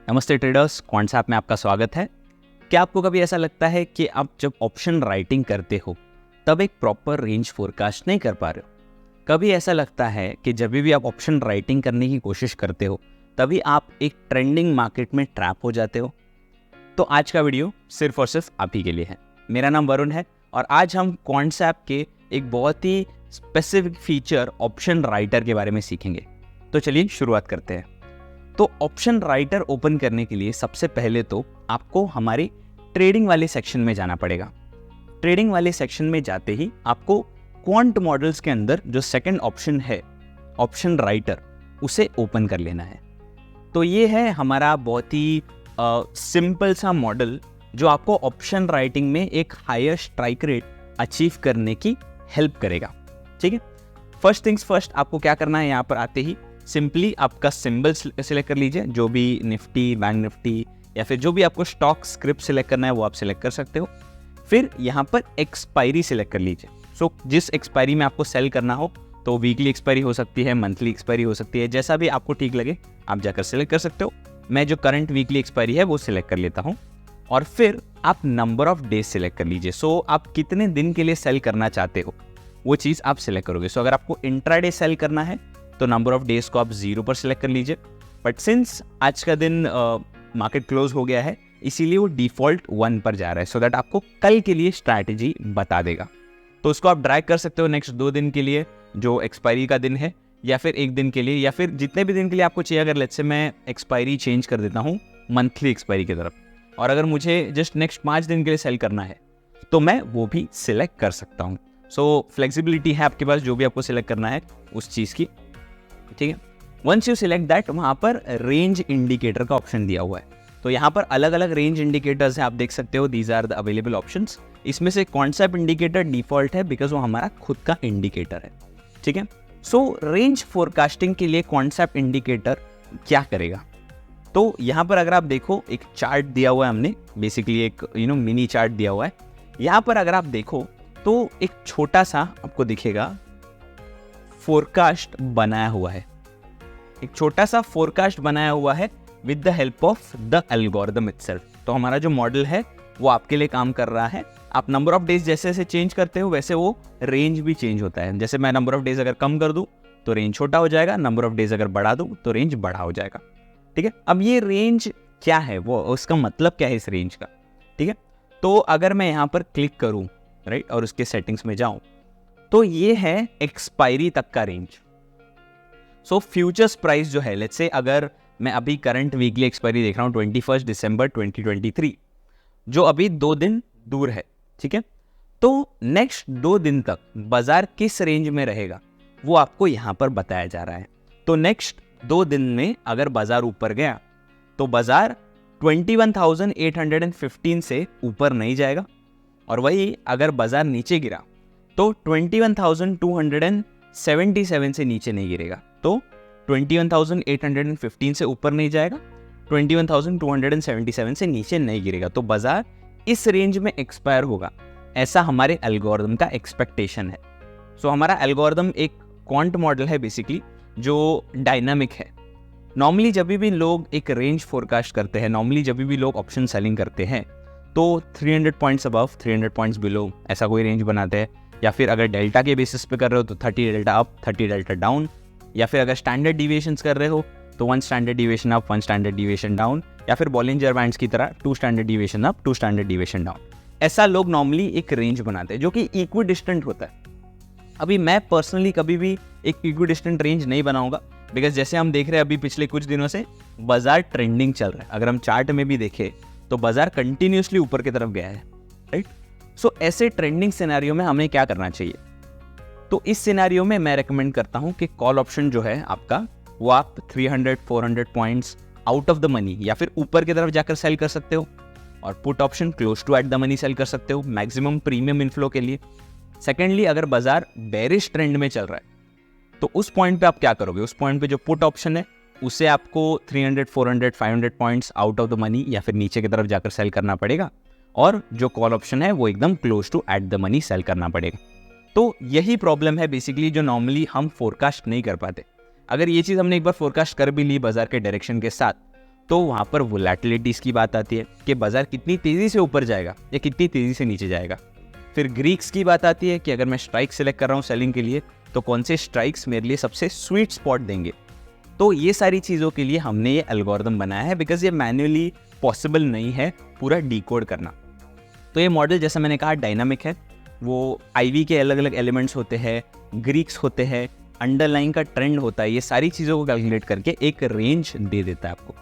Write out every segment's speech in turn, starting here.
नमस्ते ट्रेडर्स, क्वांट्सएप में आपका स्वागत है। क्या आपको कभी ऐसा लगता है कि आप जब ऑप्शन राइटिंग करते हो तब एक प्रॉपर रेंज फोरकास्ट नहीं कर पा रहे हो? कभी ऐसा लगता है कि जब भी आप ऑप्शन राइटिंग करने की कोशिश करते हो तभी आप एक ट्रेंडिंग मार्केट में ट्रैप हो जाते हो? तो आज का वीडियो सिर्फ और सिर्फ आप ही के लिए है। मेरा नाम वरुण है और आज हम क्वांट्सएप के एक बहुत ही स्पेसिफिक फीचर ऑप्शन राइटर के बारे में सीखेंगे। तो चलिए शुरुआत करते हैं। तो ऑप्शन राइटर ओपन करने के लिए सबसे पहले तो आपको हमारे ट्रेडिंग वाले सेक्शन में जाना पड़ेगा। ट्रेडिंग वाले सेक्शन में जाते ही आपको क्वांट मॉडल्स के अंदर जो सेकंड ऑप्शन है ऑप्शन राइटर, उसे ओपन कर लेना है। तो ये है हमारा बहुत ही सिंपल सा मॉडल जो आपको ऑप्शन राइटिंग में एक हायर स्ट्राइक रेट अचीव करने की हेल्प करेगा। ठीक है, फर्स्ट थिंग्स फर्स्ट, आपको क्या करना है, यहाँ पर आते ही सिंपली आपका सिंबल सिलेक्ट कर लीजिए। जो भी निफ्टी, बैंक निफ्टी या फिर जो भी आपको स्टॉक स्क्रिप्ट सिलेक्ट करना है वो आप सिलेक्ट कर सकते हो। फिर यहाँ पर एक्सपायरी सिलेक्ट कर लीजिए। सो जिस एक्सपायरी में आपको सेल करना हो, तो वीकली एक्सपायरी हो सकती है, मंथली एक्सपायरी हो सकती है, जैसा भी आपको ठीक लगे आप जाकर सिलेक्ट कर सकते हो। मैं जो करंट वीकली एक्सपायरी है वो सिलेक्ट कर लेता हूँ। और फिर आप नंबर ऑफ डेज सिलेक्ट कर लीजिए। सो आप कितने दिन के लिए सेल करना चाहते हो वो चीज़ आप सिलेक्ट करोगे। सो अगर आपको इंट्राडे सेल करना है तो नंबर ऑफ डेज को आप 0 पर सिलेक्ट कर लीजिए। बट सिंस आज का दिन मार्केट क्लोज हो गया है, इसीलिए वो डिफॉल्ट 1 पर जा रहा है, सो दैट आपको कल के लिए स्ट्रैटेजी बता देगा। तो उसको आप ड्रैग कर सकते हो नेक्स्ट 2 दिन के लिए जो एक्सपायरी का दिन है, या फिर 1 दिन के लिए, या फिर जितने भी दिन के लिए आपको चाहिए। अगर लेट्स से मैं एक्सपायरी चेंज कर देता हूँ मंथली एक्सपायरी की तरफ, और अगर मुझे जस्ट नेक्स्ट 5 दिन के लिए सेल करना है तो मैं वो भी सिलेक्ट कर सकता हूँ। सो फ्लेक्सिबिलिटी है आपके पास जो भी आपको सिलेक्ट करना है उस चीज़ की। ठीक है, वंस यू सिलेक्ट दैट, वहाँ पर रेंज इंडिकेटर का ऑप्शन दिया हुआ है। तो यहाँ पर अलग अलग रेंज इंडिकेटर्स हैं, आप देख सकते हो। These are the available options. इसमें से क्वांट्सएप इंडिकेटर डिफॉल्ट है बिकॉज वो हमारा खुद का इंडिकेटर है। ठीक है, सो रेंज फोरकास्टिंग के लिए क्वांट्सएप इंडिकेटर क्या करेगा? तो यहाँ पर अगर आप देखो एक चार्ट दिया हुआ है हमने, बेसिकली एक मिनी चार्ट दिया हुआ है। यहाँ पर अगर आप देखो तो एक छोटा सा आपको दिखेगा फोरकास्ट बनाया हुआ है। एक छोटा सा फोरकास्ट बनाया हुआ है with the help of the algorithm itself. तो हमारा जो मॉडल है वो आपके लिए काम कर रहा है। आप नंबर ऑफ डेज जैसे जैसे चेंज करते हो वैसे वो रेंज भी चेंज होता है। जैसे मैं नंबर ऑफ डेज अगर कम कर दूं तो रेंज छोटा हो जाएगा, नंबर ऑफ डेज अगर बढ़ा दूं तो रेंज बड़ा हो जाएगा। ठीक है, अब ये रेंज क्या है, वो उसका मतलब क्या है इस रेंज का? ठीक है, तो अगर मैं यहाँ पर क्लिक करूँ राइट और उसके सेटिंग्स में जाऊँ तो ये है एक्सपायरी तक का रेंज। सो फ्यूचर्स प्राइस जो है, लेट्स से अगर मैं अभी करंट वीकली एक्सपायरी देख रहा हूँ 21 दिसंबर 2023, जो अभी 2 दिन दूर है। ठीक है, तो नेक्स्ट 2 दिन तक बाजार किस रेंज में रहेगा वो आपको यहाँ पर बताया जा रहा है। तो नेक्स्ट 2 दिन में अगर बाजार ऊपर गया तो बाजार 21,815 से ऊपर नहीं जाएगा, और वही अगर बाजार नीचे गिरा तो 21,277 से नीचे नहीं गिरेगा। तो 21,815 से ऊपर नहीं जाएगा, 21,277 से नीचे नहीं गिरेगा। तो बाजार इस रेंज में एक्सपायर होगा, ऐसा हमारे एल्गोरिदम का एक्सपेक्टेशन है। सो हमारा एल्गोरिदम एक क्वांट मॉडल है बेसिकली, जो डायनामिक है। नॉर्मली जब भी लोग एक रेंज फोरकास्ट करते हैं, नॉर्मली जब भी लोग ऑप्शन सेलिंग करते हैं तो 300 पॉइंट्स अबव, 300 पॉइंट्स बिलो ऐसा कोई रेंज बनाते हैं। या फिर अगर डेल्टा के बेसिस पे कर रहे हो तो 30 डेल्टा अप, 30 डेल्टा डाउन। या फिर अगर स्टैंडर्ड डिविएशंस कर रहे हो तो 1 standard deviation up, 1 standard deviation down. या फिर बॉलिंजर बैंड्स की तरह 2 standard deviation up, 2 standard deviation down. ऐसा लोग नॉर्मली एक रेंज बनाते हैं जो कि इक्वी डिस्टेंट होता है। अभी मैं पर्सनली कभी भी एक इक्वी डिस्टेंट रेंज नहीं बनाऊंगा, बिकॉज जैसे हम देख रहे हैं अभी पिछले कुछ दिनों से बाजार ट्रेंडिंग चल रहा है। अगर हम चार्ट में भी देखें तो बाजार कंटिन्यूसली ऊपर की तरफ गया है, राइट। सो ऐसे ट्रेंडिंग सिनेरियो में हमें क्या करना चाहिए? तो इस सिनेरियो में मैं रेकमेंड करता हूं कि कॉल ऑप्शन जो है आपका, वो आप 300-400 points out of the money या फिर ऊपर की तरफ जाकर सेल कर सकते हो, और put option close to at the money sell कर सकते हो मैक्सिमम प्रीमियम इनफ्लो के लिए। सेकेंडली, अगर बाजार बेरिश ट्रेंड में चल रहा है तो उस पॉइंट पे आप क्या करोगे? उस पॉइंट पे जो पुट ऑप्शन है उसे आपको 300, 400, 500 points out of the money या फिर नीचे की तरफ जाकर सेल करना पड़ेगा, और जो कॉल ऑप्शन है वो एकदम close to at the money sell करना पड़ेगा। तो यही प्रॉब्लम है बेसिकली जो नॉर्मली हम फोरकास्ट नहीं कर पाते। अगर ये चीज़ हमने एक बार फोरकास्ट कर भी ली बाजार के डायरेक्शन के साथ, तो वहाँ पर वोलेटिलिटीज़ की बात आती है कि बाजार कितनी तेज़ी से ऊपर जाएगा या कितनी तेज़ी से नीचे जाएगा। फिर ग्रीक्स की बात आती है कि अगर मैं स्ट्राइक सेलेक्ट कर रहा हूँ सेलिंग के लिए तो कौन से स्ट्राइक्स मेरे लिए सबसे स्वीट स्पॉट देंगे। तो ये सारी चीज़ों के लिए हमने ये एल्गोरिदम बनाया है, बिकॉज ये मैन्युअली पॉसिबल नहीं है पूरा डिकोड करना। तो ये मॉडल जैसा मैंने कहा डायनामिक है, वो आईवी के अलग अलग एलिमेंट्स होते हैं, ग्रीक्स होते हैं, अंडरलाइन का ट्रेंड होता है, ये सारी चीज़ों को कैलकुलेट करके एक रेंज दे देता है आपको।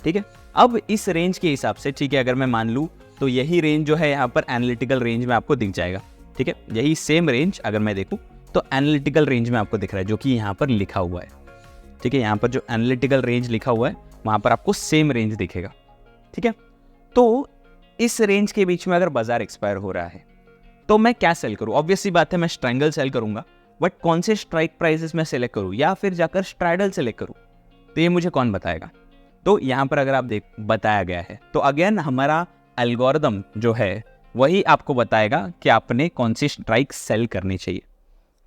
ठीक है, अब इस रेंज के हिसाब से, ठीक है, अगर मैं मान लूँ तो यही रेंज जो है यहाँ पर एनालिटिकल रेंज में आपको दिख जाएगा। ठीक है, यही सेम रेंज अगर मैं देखूँ तो एनालिटिकल रेंज में आपको दिख रहा है, जो कि यहाँ पर लिखा हुआ है। ठीक है, यहाँ पर जो एनालिटिकल रेंज लिखा हुआ है वहाँ पर आपको सेम रेंज दिखेगा। ठीक है, तो इस रेंज के बीच में अगर बाजार एक्सपायर हो रहा है तो मैं क्या सेल करूँ? ऑब्वियसली बात है मैं स्ट्रैंगल सेल करूंगा, बट कौन से स्ट्राइक प्राइसेस में सेलेक्ट करूँ या फिर जाकर स्ट्रैडल सेलेक्ट करूँ, तो ये मुझे कौन बताएगा? तो यहाँ पर अगर आप बताया गया है तो अगेन हमारा एल्गोरिदम जो है वही आपको बताएगा कि आपने कौन सी स्ट्राइक सेल करनी चाहिए।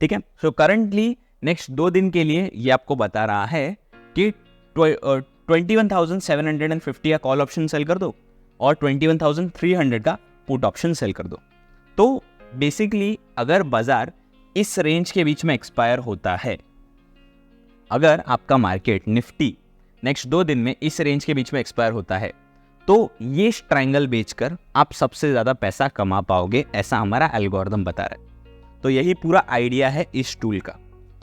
ठीक है, सो करंटली नेक्स्ट 2 दिन के लिए ये आपको बता रहा है कि 21,750 का कॉल ऑप्शन सेल कर दो और 21,300 का पुट ऑप्शन सेल कर दो। तो बेसिकली अगर बाजार इस रेंज के बीच में एक्सपायर होता है, अगर आपका मार्केट निफ्टी नेक्स्ट 2 दिन में इस रेंज के बीच में एक्सपायर होता है तो ये ट्रायंगल बेचकर आप सबसे ज़्यादा पैसा कमा पाओगे, ऐसा हमारा एल्गोरिदम बता रहा है। तो यही पूरा आइडिया है इस टूल का।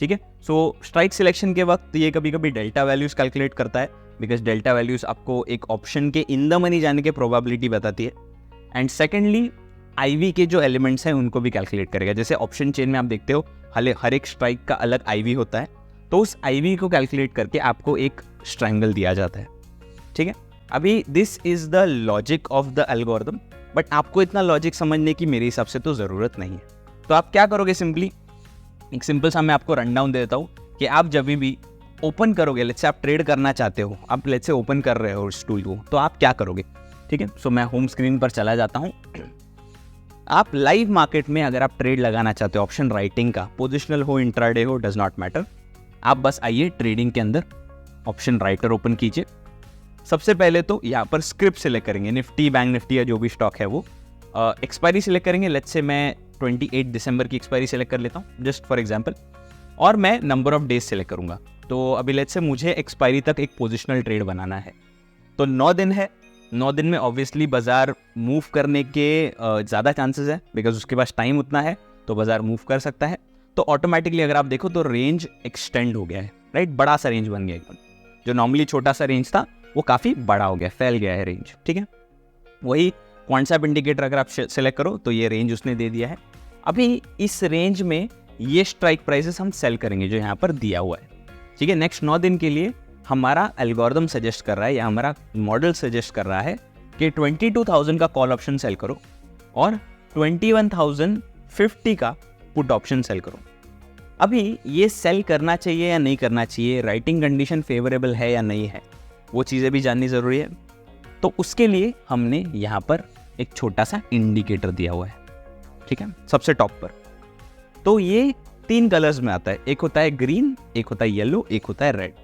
ठीक है, सो स्ट्राइक सिलेक्शन के वक्त ये कभी कभी डेल्टा वैल्यूज कैलकुलेट करता है, बिकॉज डेल्टा वैल्यूज आपको एक ऑप्शन के इन द मनी जाने की प्रोबेबिलिटी बताती है। एंड सेकेंडली आईवी के जो एलिमेंट्स हैं उनको भी कैलकुलेट करेगा। जैसे ऑप्शन चेन में आप देखते हो हर एक स्ट्राइक का अलग आईवी होता है, तो उस आईवी को कैलकुलेट करके आपको एक ट्रायंगल दिया जाता है। ठीक है, अभी this is the logic of the algorithm, but आपको इतना लॉजिक समझने की मेरे हिसाब से तो ज़रूरत नहीं है। तो आप क्या करोगे? सिंपली एक सिंपल सा मैं आपको रन डाउन दे देता हूँ कि आप जब भी ओपन करोगे, लेट्स से आप ट्रेड करना चाहते हो, आप लेट्स से ओपन कर रहे हो इस टूल को, तो आप क्या करोगे? ठीक है, सो मैं होम स्क्रीन पर चला जाता हूँ। आप लाइव मार्केट में अगर आप ट्रेड लगाना चाहते हो ऑप्शन राइटिंग का, पोजिशनल हो इंट्राडे हो, डज नॉट मैटर, आप बस आइए ट्रेडिंग के अंदर ऑप्शन राइटर ओपन कीजिए। सबसे पहले तो यहाँ पर स्क्रिप्ट सिलेक्ट करेंगे, निफ्टी, बैंक निफ्टी या जो भी स्टॉक है वो। एक्सपायरी सिलेक्ट करेंगे, लेट्स से मैं 28 दिसंबर की एक्सपायरी सिलेक्ट कर लेता हूँ जस्ट फॉर एग्जांपल, और मैं नंबर ऑफ डेज सिलेक्ट करूँगा। तो अभी लेट्स से मुझे एक्सपायरी तक एक पोजिशनल ट्रेड बनाना है, तो 9 दिन है। 9 दिन में ऑब्वियसली बाजार मूव करने के ज़्यादा चांसेस है, बिकॉज उसके पास टाइम उतना है तो बाजार मूव कर सकता है। तो ऑटोमेटिकली अगर आप देखो तो रेंज एक्सटेंड हो गया है, राइट, बड़ा सा रेंज बन गया एकदम। जो नॉर्मली छोटा सा रेंज था वो काफ़ी बड़ा हो गया, फैल गया है रेंज। ठीक है, वही क्वांटसैप इंडिकेटर अगर आप सेलेक्ट करो तो ये रेंज उसने दे दिया है। अभी इस रेंज में ये स्ट्राइक प्राइसेस हम सेल करेंगे जो यहाँ पर दिया हुआ है। ठीक है, नेक्स्ट 9 दिन के लिए हमारा एल्गोरिदम सजेस्ट कर रहा है या हमारा मॉडल सजेस्ट कर रहा है कि 22,000 का कॉल ऑप्शन सेल करो और 21,050 का पुट ऑप्शन सेल करो। अभी ये सेल करना चाहिए या नहीं करना चाहिए, राइटिंग कंडीशन फेवरेबल है या नहीं है, वो चीज़ें भी जाननी ज़रूरी है। तो उसके लिए हमने यहाँ पर एक छोटा सा इंडिकेटर दिया हुआ है। ठीक है, सबसे टॉप पर। तो ये 3 कलर्स में आता है, एक होता है ग्रीन, एक होता है येलो, एक होता है रेड।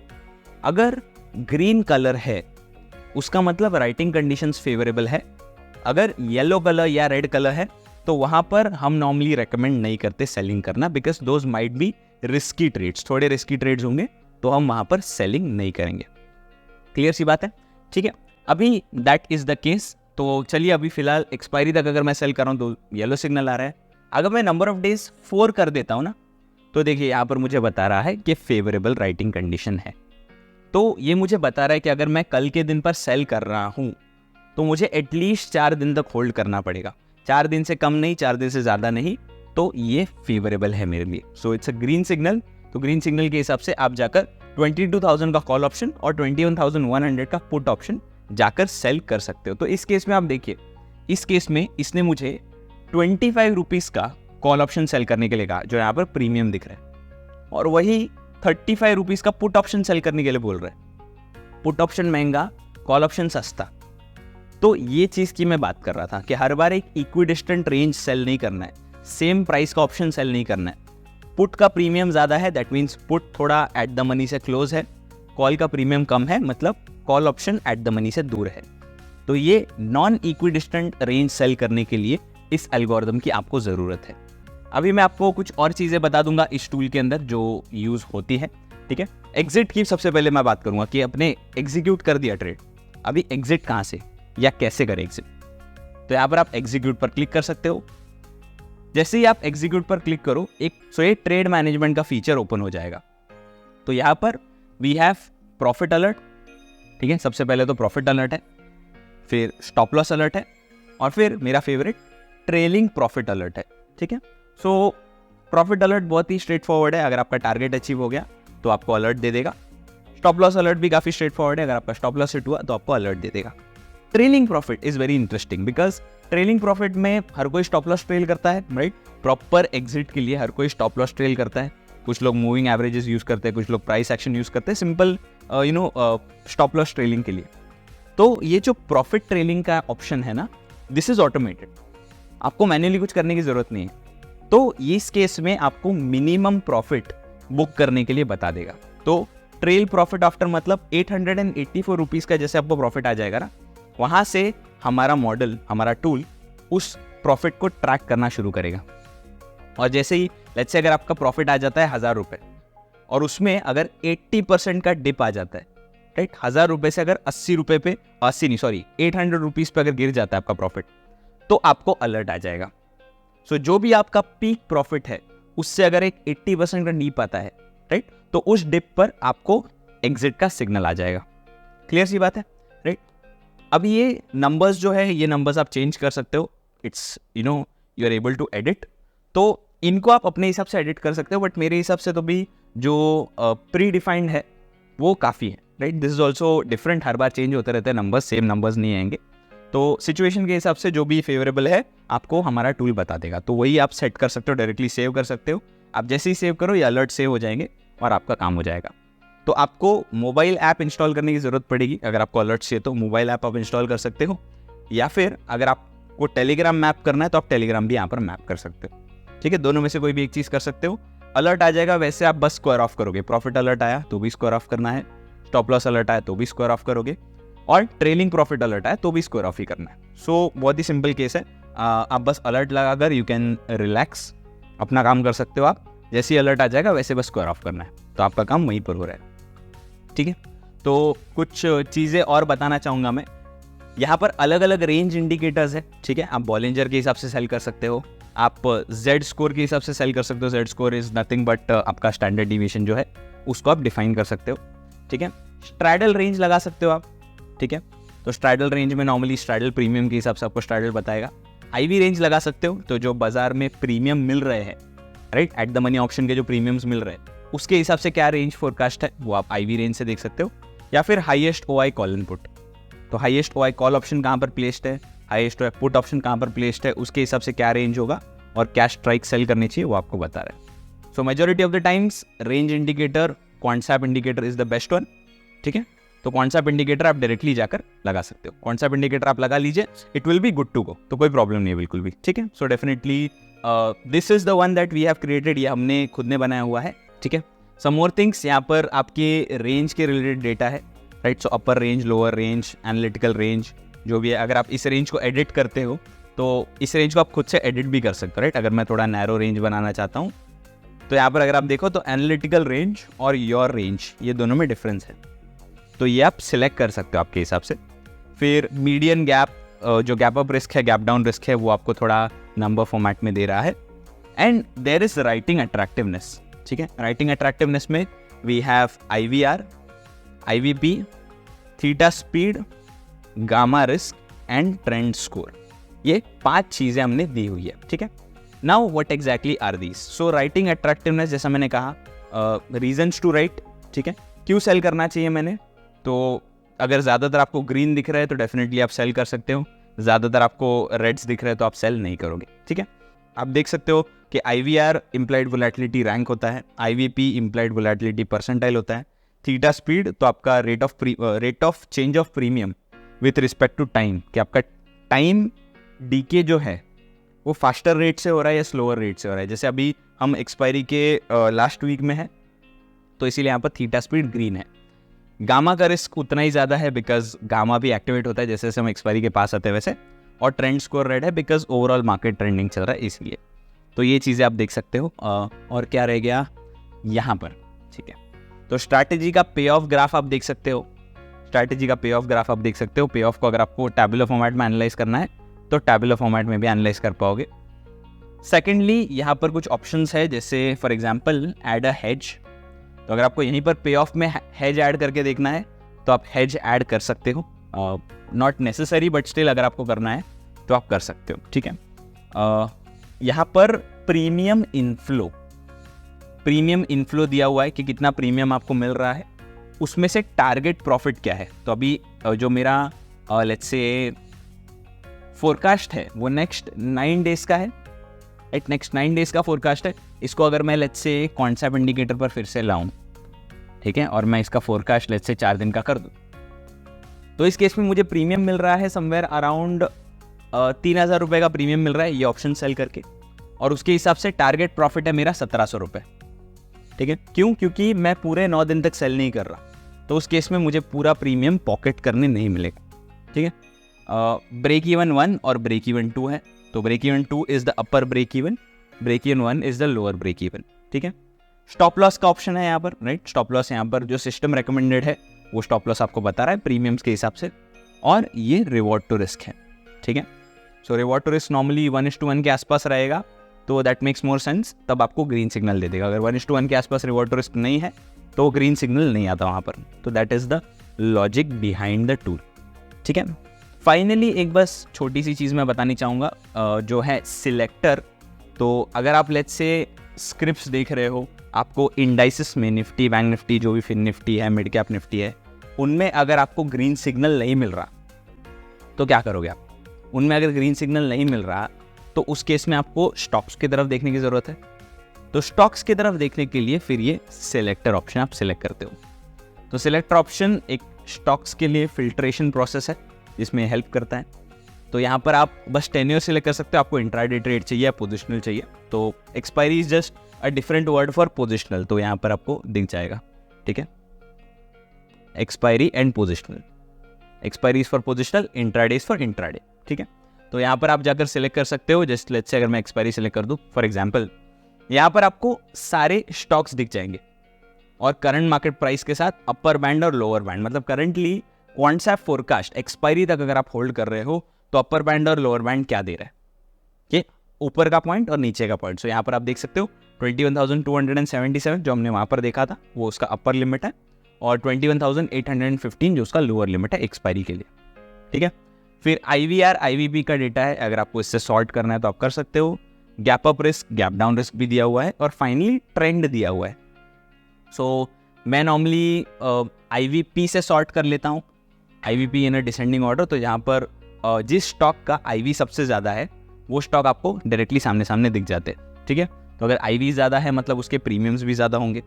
अगर ग्रीन कलर है उसका मतलब राइटिंग कंडीशंस फेवरेबल है। अगर येलो कलर या रेड कलर है तो वहाँ पर हम नॉर्मली रेकमेंड नहीं करते सेलिंग करना, because those might be risky trades, थोड़े रिस्की ट्रेड्स होंगे, तो हम वहाँ पर सेलिंग नहीं करेंगे। क्लियर सी बात है? ठीक है, अभी दैट इज़ द केस। तो चलिए अभी फिलहाल एक्सपायरी तक अगर मैं सेल कर रहा हूँ तो येलो सिग्नल आ रहा है। अगर मैं नंबर ऑफ डेज 4 कर देता हूँ ना, तो देखिए यहाँ पर मुझे बता रहा है कि फेवरेबल राइटिंग कंडीशन है। तो ये मुझे बता रहा है कि अगर मैं कल के दिन पर सेल कर रहा हूँ तो मुझे एटलीस्ट 4 दिन तक होल्ड करना पड़ेगा, 4 दिन से कम नहीं, 4 दिन से ज़्यादा नहीं। तो ये फेवरेबल है मेरे लिए। So it's a green signal. तो ग्रीन सिग्नल के हिसाब से आप जाकर 22,000 का कॉल ऑप्शन और 21,100 का पुट ऑप्शन जाकर सेल कर सकते हो। तो इस केस में आप देखिए, इस केस में इसने मुझे 25 रुपीज़ का कॉल ऑप्शन सेल करने के लिए कहा, जो यहाँ पर प्रीमियम दिख रहा है, और वही 35 रुपीज़ का पुट ऑप्शन सेल करने के लिए बोल रहा है। पुट ऑप्शन महंगा, कॉल ऑप्शन सस्ता। तो ये चीज़ की मैं बात कर रहा था कि हर बार एक इक्विडिस्टेंट रेंज सेल नहीं करना है, सेम प्राइस का ऑप्शन सेल नहीं करना है। पुट का प्रीमियम ज़्यादा है, दैट मीन्स पुट थोड़ा एट द मनी से क्लोज है, कॉल का प्रीमियम कम है, मतलब call option eight the money से दूर है। तो ये नॉन इक्विडिस्टेंट रेंज सेल करने के लिए इस एल्गोरिदम की आपको ज़रूरत है। अभी मैं आपको कुछ और चीज़ें बता दूंगा इस टूल के अंदर जो यूज़ होती है, ठीक है। एग्जिट की सबसे पहले मैं बात करूंगा कि अपने एग्जीक्यूट कर दिया ट्रेड, अभी एग्जिट कहाँ से या कैसे करें एग्जिट। तो यहाँ पर आप एग्जीक्यूट पर क्लिक कर सकते हो। जैसे ही आप एग्जीक्यूट पर क्लिक करो, ये ट्रेड मैनेजमेंट का फीचर ओपन हो जाएगा। तो यहाँ पर वी हैव प्रॉफिट अलर्ट, ठीक है। सबसे पहले तो प्रॉफिट अलर्ट है, फिर स्टॉप लॉस अलर्ट है, और फिर मेरा फेवरेट ट्रेलिंग प्रॉफिट अलर्ट है, ठीक है। सो प्रॉफिट अलर्ट बहुत ही स्ट्रेट फॉरवर्ड है, अगर आपका टारगेट अचीव हो गया तो आपको अलर्ट दे देगा। स्टॉप लॉस अलर्ट भी काफ़ी स्ट्रेट फॉरवर्ड है, अगर आपका स्टॉप लॉस हिट हुआ तो आपको अलर्ट दे देगा। Trailing profit is very interesting because trailing profit में हर कोई स्टॉप लॉस ट्रेल करता है, राइट। प्रॉपर एग्जिट के लिए हर कोई स्टॉप लॉस ट्रेल करता है। कुछ लोग मूविंग एवरेजेस यूज़ करते हैं, कुछ लोग प्राइस एक्शन यूज़ करते हैं सिंपल स्टॉप लॉस ट्रेलिंग के लिए। तो ये जो प्रॉफिट ट्रेलिंग का ऑप्शन है ना, दिस इज ऑटोमेटेड, आपको मैन्युअली कुछ करने की जरूरत नहीं है। तो इस केस में आपको मिनिमम प्रॉफिट बुक करने के लिए बता देगा। तो ट्रेल प्रॉफिट आफ्टर मतलब 884 रुपीज़ का जैसे आपको प्रॉफिट आ जाएगा ना, वहाँ से हमारा मॉडल, हमारा टूल उस प्रॉफिट को ट्रैक करना शुरू करेगा। और जैसे ही लेट्स से अगर आपका प्रॉफिट आ जाता है 1000 रुपये और उसमें अगर 80% का डिप आ जाता है, राइट, 1000 रुपये से अगर 80 रुपये पे 800 रुपीज़ पे अगर गिर जाता है आपका प्रॉफिट, तो आपको अलर्ट आ जाएगा। सो जो भी आपका पीक प्रॉफिट है उससे अगर एक 80% का डिप आता है, राइट, तो उस डिप पर आपको एग्जिट का सिग्नल आ जाएगा। क्लियर सी बात है, राइट। अब ये नंबर्स जो है, ये नंबर्स आप चेंज कर सकते हो, it's you are able to edit. तो इनको आप अपने हिसाब से एडिट कर सकते हो, बट मेरे हिसाब से तो भी जो प्री डिफाइंड है वो काफ़ी है, right. This is also different, her bar change होते रहते हैं नंबर्स, सेम नंबर्स नहीं आएंगे। तो सिचुएशन के हिसाब से जो भी फेवरेबल है आपको हमारा टूल बता देगा। तो वही आप सेट कर सकते हो, डायरेक्टली सेव कर सकते हो। आप जैसे ही सेव करो ये अलर्ट सेव हो जाएंगे और आपका काम हो जाएगा। तो आपको मोबाइल ऐप इंस्टॉल करने की ज़रूरत पड़ेगी, अगर आपको अलर्ट चाहिए तो मोबाइल ऐप आप इंस्टॉल कर सकते हो, या फिर अगर आपको टेलीग्राम मैप करना है तो आप टेलीग्राम भी यहाँ पर मैप कर सकते हो, ठीक है। दोनों में से कोई भी एक चीज़ कर सकते हो। अलर्ट आ जाएगा, वैसे आप बस स्क्वायर ऑफ करोगे। प्रॉफिट अलर्ट आया तो भी स्क्वायर ऑफ करना है, स्टॉप लॉस अलर्ट आया तो भी स्क्वायर ऑफ करोगे, और ट्रेलिंग प्रॉफिट अलर्ट आया तो भी स्क्वायर ऑफ ही करना है। सो बहुत ही सिंपल केस है। आप बस अलर्ट लगाकर यू कैन रिलैक्स, अपना काम कर सकते हो। आप जैसे ही अलर्ट आ जाएगा वैसे बस स्क्वायर ऑफ करना है, तो आपका काम वहीं पर हो रहा है, ठीक है। तो कुछ चीज़ें और बताना चाहूँगा मैं। यहाँ पर अलग अलग रेंज इंडिकेटर्स है, ठीक है। आप बॉलिंजर के हिसाब से सेल कर सकते हो, आप जेड स्कोर के हिसाब से सेल कर सकते हो। Z score is nothing but आपका स्टैंडर्ड डिविएशन जो है उसको आप डिफाइन कर सकते हो, ठीक है। स्ट्रैडल रेंज लगा सकते हो आप, ठीक है। तो स्ट्रैडल रेंज में नॉर्मली स्ट्रैडल प्रीमियम के हिसाब से आपको स्ट्रैडल बताएगा। आईवी रेंज लगा सकते हो, तो जो बाजार में प्रीमियम मिल रहे हैं, right, eight the money option के जो प्रीमियम्स मिल रहे हैं उसके हिसाब से क्या रेंज फोरकास्ट है वो आप आईवी रेंज से देख सकते हो। या फिर हाईएस्ट ओआई कॉल इनपुट, तो हाईएस्ट ओआई कॉल ऑप्शन कहाँ पर प्लेस्ड है, हाईएस्ट ओआई पुट ऑप्शन कहाँ पर प्लेस्ड है, उसके हिसाब से क्या रेंज होगा और क्या स्ट्राइक सेल करनी चाहिए वो आपको बता रहा है। So majority of the times range indicator, Quantsapp indicator is the best one, ठीक है। तो क्वांटसैप इंडिकेटर आप डायरेक्टली जाकर लगा सकते हो। क्वांटसैप इंडिकेटर आप लगा लीजिए, it will be good to go, तो कोई प्रॉब्लम नहीं है बिल्कुल भी, ठीक है। So definitely this is the one that we have created, ये हमने खुद ने बनाया हुआ है, ठीक है। सम मोर थिंग्स, यहाँ पर आपके रेंज के रिलेटेड डेटा है, right. So upper range, lower range, analytical range जो भी है, अगर आप इस रेंज को एडिट करते हो तो इस रेंज को आप खुद से एडिट भी कर सकते हो, राइट। अगर मैं थोड़ा नैरो रेंज बनाना चाहता हूँ तो यहाँ पर अगर आप देखो तो एनालिटिकल रेंज और योर रेंज ये दोनों में डिफरेंस है, तो ये आप सिलेक्ट कर सकते हो आपके हिसाब से। फिर मीडियन गैप, जो गैप अप रिस्क है, गैप डाउन रिस्क है, वो आपको थोड़ा नंबर फॉर्मेट में दे रहा है। And there is writing attractiveness, ठीक है। राइटिंग अट्रैक्टिवनेस में we have IVR, IVP, theta speed, gamma risk and trend score. ये 5 चीज़ें हमने दी हुई है, ठीक है। Now what exactly are these? So writing attractiveness, जैसा मैंने कहा, रीजन्स टू राइट, ठीक है। क्यों सेल करना चाहिए मैंने, तो अगर ज़्यादातर आपको ग्रीन दिख रहा है तो डेफिनेटली आप सेल कर सकते हो, ज़्यादातर आपको रेड्स दिख रहे हैं तो आप सेल नहीं करोगे, ठीक है। आप देख सकते हो कि IVR इम्प्लाइड वोलेटिलिटी रैंक होता है, IVP इम्प्लाइड वोलेटिलिटी परसेंटाइल होता है, थीटा स्पीड तो आपका rate of change of premium with respect to time, कि आपका टाइम डीके जो है वो फास्टर रेट से हो रहा है या स्लोअर रेट से हो रहा है। जैसे अभी हम एक्सपायरी के लास्ट वीक में है तो इसीलिए यहाँ पर थीटा स्पीड ग्रीन है। गामा का रिस्क उतना ही ज़्यादा है बिकॉज गामा भी एक्टिवेट होता है जैसे जैसे हम एक्सपायरी के पास आते हैं वैसे, और ट्रेंड स्कोर रेड है बिकॉज ओवरऑल मार्केट ट्रेंडिंग चल रहा है इसलिए। तो ये चीज़ें आप देख सकते हो। और क्या रह गया यहाँ पर, ठीक है। तो स्ट्रैटेजी का पे ऑफ ग्राफ आप देख सकते हो, स्ट्रैटेजी का पे ऑफ ग्राफ आप देख सकते हो। पे ऑफ को अगर आपको टैबुलर फॉर्मेट में एनालाइज करना है तो टैबुलर फॉर्मेट में भी एनालाइज कर पाओगे। सेकेंडली यहाँ पर कुछ ऑप्शंस है, जैसे for example add a hedge. तो अगर आपको यहीं पर पे ऑफ में हेज ऐड करके देखना है तो आप हेज ऐड कर सकते हो, नॉट नेसेसरी बट स्टिल अगर आपको करना है तो आप कर सकते हो, ठीक है। यहाँ पर प्रीमियम इनफ्लो दिया हुआ है कि कितना प्रीमियम आपको मिल रहा है, उसमें से टारगेट प्रॉफिट क्या है। तो अभी जो मेरा लेट्स से फोरकास्ट है वो नेक्स्ट 9 डेज का है, नेक्स्ट 9 डेज का फोरकास्ट है। इसको अगर मैं लेट्स से कॉन्सेप्ट इंडिकेटर पर फिर से लाऊं, ठीक है, और मैं इसका फोरकास्ट लेट्स से 4 दिन का कर दूं, तो इस केस में मुझे प्रीमियम मिल रहा है समवेयर अराउंड 3,000 रुपये का प्रीमियम मिल रहा है ये ऑप्शन सेल करके, और उसके हिसाब से टारगेट प्रॉफिट है मेरा 1,700 रुपये, ठीक है। क्यों? क्योंकि मैं पूरे 9 दिन तक सेल नहीं कर रहा, तो उस केस में मुझे पूरा प्रीमियम पॉकेट करने नहीं मिलेगा, ठीक है। ब्रेक इवन 1 और ब्रेक इवन 2 है, तो break even 2 is the upper break even 1 is the lower break even, ठीक है। स्टॉप लॉस का ऑप्शन है यहाँ पर, राइट। स्टॉप लॉस यहाँ पर जो सिस्टम रिकमेंडेड है वो स्टॉप लॉस आपको बता रहा है प्रीमियम्स के हिसाब से, और ये रिवॉर्ड टू रिस्क है, ठीक है। सो रिवॉर्ड टू रिस्क नॉर्मली 1:1 के आसपास रहेगा, तो दैट मेक्स मोर सेंस, तब आपको ग्रीन सिग्नल दे देगा। अगर 1:1 के आसपास रिवॉर्ड टू रिस्क नहीं है तो ग्रीन सिग्नल नहीं आता वहाँ पर, तो that is the logic behind the tool, ठीक है। फाइनली एक बस छोटी सी चीज़ मैं बतानी चाहूँगा, जो है सिलेक्टर। तो अगर आप लेट्स से स्क्रिप्ट्स देख रहे हो, आपको इंडाइसिस में निफ्टी, बैंक निफ्टी, जो भी फिन निफ्टी है, मिड कैप निफ्टी है, उनमें अगर आपको ग्रीन सिग्नल नहीं मिल रहा तो क्या करोगे आप? उनमें अगर ग्रीन सिग्नल नहीं मिल रहा तो उस केस में आपको स्टॉक्स की तरफ देखने की ज़रूरत है। तो स्टॉक्स की तरफ देखने के लिए फिर ये सिलेक्टर ऑप्शन आप सिलेक्ट करते हो। तो सिलेक्टर ऑप्शन एक स्टॉक्स के लिए फिल्ट्रेशन प्रोसेस है जिसमें हेल्प करता है। तो यहाँ पर आप बस टेन्योर सिलेक्ट कर सकते हो, आपको इंट्राडे ट्रेड चाहिए या पोजिशनल चाहिए। तो expiry is just a different word for positional, तो यहाँ पर आपको दिख जाएगा, ठीक है। Expiry and positional, expiry is for positional, intraday is for intraday, ठीक है। तो यहाँ पर आप जाकर सिलेक्ट कर सकते हो। जस्ट लेट्स से अगर मैं एक्सपायरी सिलेक्ट कर दूँ फॉर एग्जाम्पल, यहाँ पर आपको सारे स्टॉक्स दिख जाएंगे और करंट मार्केट प्राइस के साथ अपर बैंड और लोअर बैंड, मतलब करंटली क्वांटसैप फोरकास्ट एक्सपायरी तक अगर आप होल्ड कर रहे हो तो अपर बैंड और लोअर बैंड क्या दे रहा है, ये ऊपर का पॉइंट और नीचे का पॉइंट। सो यहाँ पर आप देख सकते हो 21,277 जो हमने वहाँ पर देखा था वो उसका अपर लिमिट है, और 21,815 जो उसका लोअर लिमिट है एक्सपायरी के लिए, ठीक है। फिर IVR IVP का डेटा है, अगर आपको इससे सॉर्ट करना है तो आप कर सकते हो। Gap up risk, gap down risk भी दिया हुआ है, और फाइनली ट्रेंड दिया हुआ है। सो मैं नॉर्मली IVP से सॉर्ट कर लेता हूँ, IVP इन अ डिसेंडिंग ऑर्डर। तो यहाँ पर जिस स्टॉक का IV सबसे ज़्यादा है वो स्टॉक आपको डायरेक्टली सामने सामने दिख जाते हैं, ठीक है। तो अगर IV ज़्यादा है मतलब उसके प्रीमियम्स भी ज़्यादा होंगे,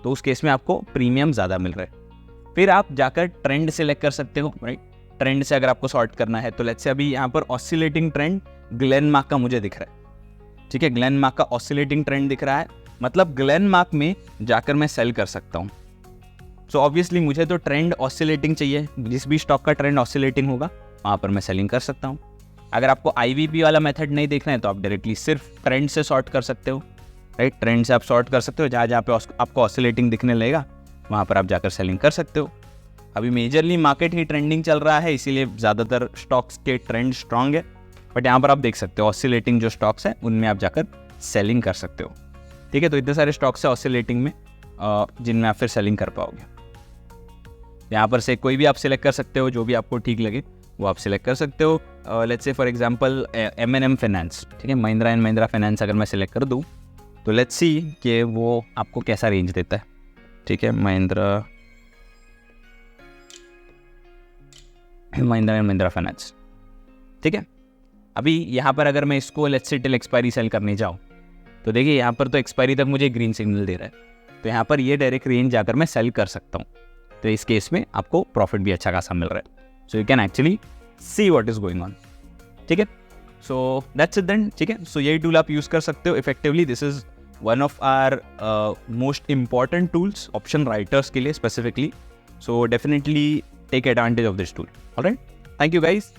तो उस केस में आपको प्रीमियम ज़्यादा मिल रहा है। फिर आप जाकर ट्रेंड सेलेक्ट कर सकते हो, राइट। ट्रेंड से अगर आपको सॉर्ट करना है तो लेट्स से अभी यहाँ पर ऑसिलेटिंग ट्रेंड ग्लेनमार्क का मुझे दिख रहा है, ठीक है। ग्लेनमार्क का ऑसिलेटिंग ट्रेंड दिख रहा है, मतलब ग्लेनमार्क में जाकर मैं सेल कर सकता हूँ। सो ऑब्वियसली मुझे तो ट्रेंड ऑसिलेटिंग चाहिए, जिस भी स्टॉक का ट्रेंड ऑसिलेटिंग होगा वहाँ पर मैं सेलिंग कर सकता हूँ। अगर आपको IVP वाला मेथड नहीं देखना है तो आप डायरेक्टली सिर्फ ट्रेंड से सॉर्ट कर सकते हो, राइट। ट्रेंड से आप सॉर्ट कर सकते हो, जहाँ जहाँ पे आपको ऑसिलेटिंग दिखने लगेगा वहाँ पर आप जाकर सेलिंग कर सकते हो। अभी मेजरली मार्केट ही ट्रेंडिंग चल रहा है, इसीलिए ज़्यादातर स्टॉक्स के ट्रेंड स्ट्रांग है, बट यहाँ पर आप देख सकते हो ऑसिलेटिंग जो स्टॉक्स हैं उनमें आप जाकर सेलिंग कर सकते हो, ठीक है। तो इतने सारे स्टॉक्स है ऑसिलेटिंग में जिनमें आप फिर सेलिंग कर पाओगे। यहाँ पर से कोई भी आप सिलेक्ट कर सकते हो, जो भी आपको ठीक लगे वो आप सिलेक्ट कर सकते हो। Let's say for example M&M finance, ठीक है, महिंद्रा एंड महिंद्रा फाइनेंस अगर मैं सिलेक्ट कर दूँ तो लेट्स सी कि वो आपको कैसा रेंज देता है, ठीक है। महिंद्रा एंड महिंद्रा फाइनेंस, ठीक है। अभी यहाँ पर अगर मैं इसको let's say till expiry cell करने जाऊँ तो देखिए यहाँ पर तो एक्सपायरी तक मुझे ग्रीन सिग्नल दे रहा है, तो यहाँ पर ये डायरेक्ट रेंज जाकर मैं सेल कर सकता हूँ। तो इस केस में आपको प्रॉफिट भी अच्छा खासा मिल रहा है। So you can actually see what is going on, ठीक है। सो दैट्स इट देन, ठीक है। सो यही टूल आप यूज़ कर सकते हो effectively. This is one of our most important tools option writers के लिए specifically, So definitely take advantage of this tool. All right. Thank you guys.